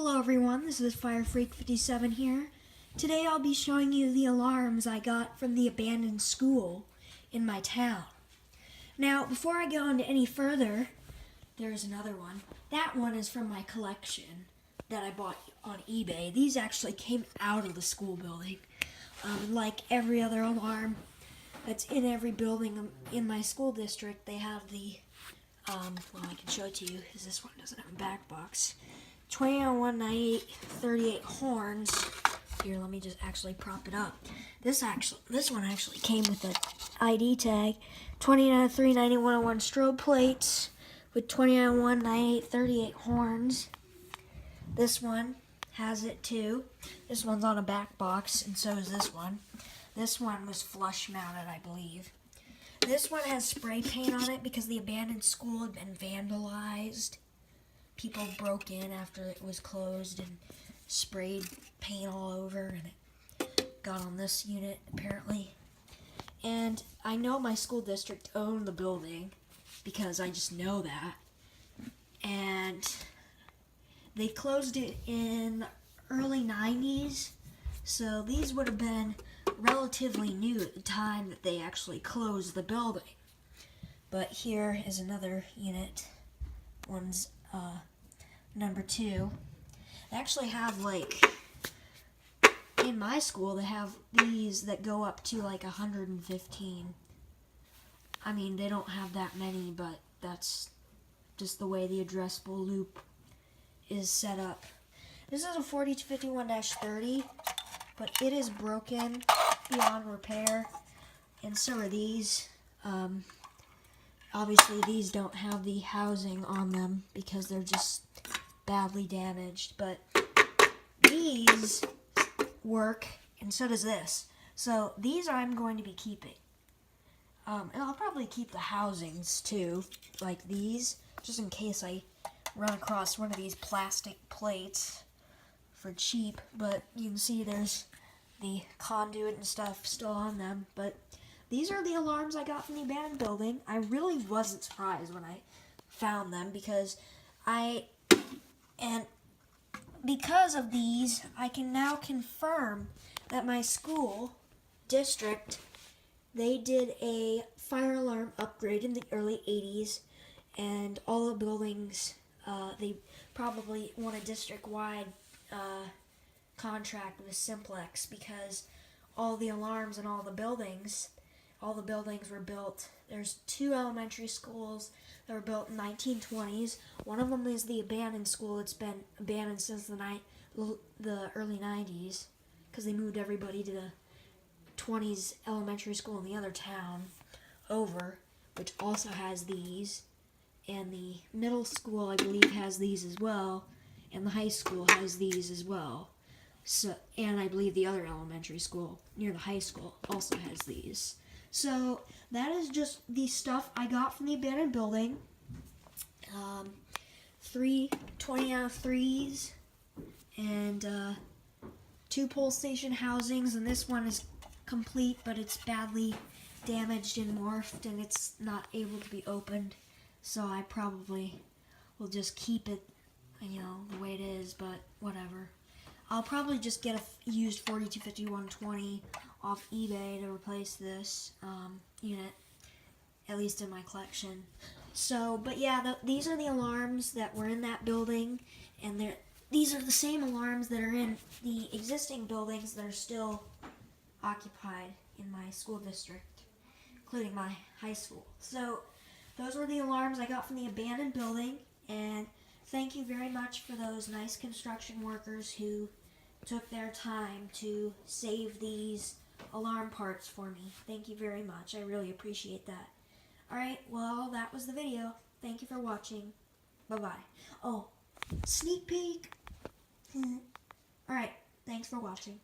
Hello everyone, this is FireFreak57 here. Today I'll be showing you the alarms I got from the abandoned school in my town. Now, before I go into any further, there's another one. That one is from my collection that I bought on eBay. These actually came out of the school building. Like every other alarm that's in every building in my school district, they have the, well, I can show it to you because this one doesn't have a back box. 29-198 38 horns. Here, let me just actually prop it up. This one actually came with an ID tag. 29-3 9101 strobe plates with 29-198 38 horns. This one has it too. This one's on a back box, and so is this one. This one was flush mounted, I believe. This one has spray paint on it because the abandoned school had been vandalized. People broke in after it was closed and sprayed paint all over, and it got on this unit apparently. And I know my school district owned the building because I just know that. And they closed it in the early 90s, so these would have been relatively new at the time that they actually closed the building. But here is another unit. One's number 2. They actually have, like, in my school, they have these that go up to like 115. I mean, they don't have that many, but that's just the way the addressable loop is set up. This is a 4251-30, but it is broken beyond repair, and so are these. Obviously, these don't have the housing on them because they're just badly damaged, but these work, and so does this. So these I'm going to be keeping. And I'll probably keep the housings too, like these, just in case I run across one of these plastic plates for cheap. But you can see there's the conduit and stuff still on them. But these are the alarms I got from the abandoned building. I really wasn't surprised when I found them because because of these, I can now confirm that my school district, they did a fire alarm upgrade in the early 80s, and all the buildings, they probably won a district-wide contract with Simplex because all the alarms in all the buildings were built. There's 2 elementary schools that were built in the 1920s. One of them is the abandoned school. It's been abandoned since the early 90s because they moved everybody to the 20s elementary school in the other town over, which also has these. And the middle school, I believe, has these as well. And the high school has these as well. So, and I believe the other elementary school near the high school also has these. So that is just the stuff I got from the abandoned building. 3 20-3s and 2 pole station housings, and this one is complete, but it's badly damaged and morphed, and it's not able to be opened. So I probably will just keep it, the way it is, but whatever. I'll probably just get a used 4251-20 off eBay to replace this unit, at least in my collection. So, but yeah, these are the alarms that were in that building, and these are the same alarms that are in the existing buildings that are still occupied in my school district, including my high school. So, those were the alarms I got from the abandoned building, and thank you very much for those nice construction workers who took their time to save these alarm parts for me. Thank you very much. I really appreciate that. Alright, well, that was the video. Thank you for watching. Bye-bye. Oh, sneak peek. Alright, thanks for watching.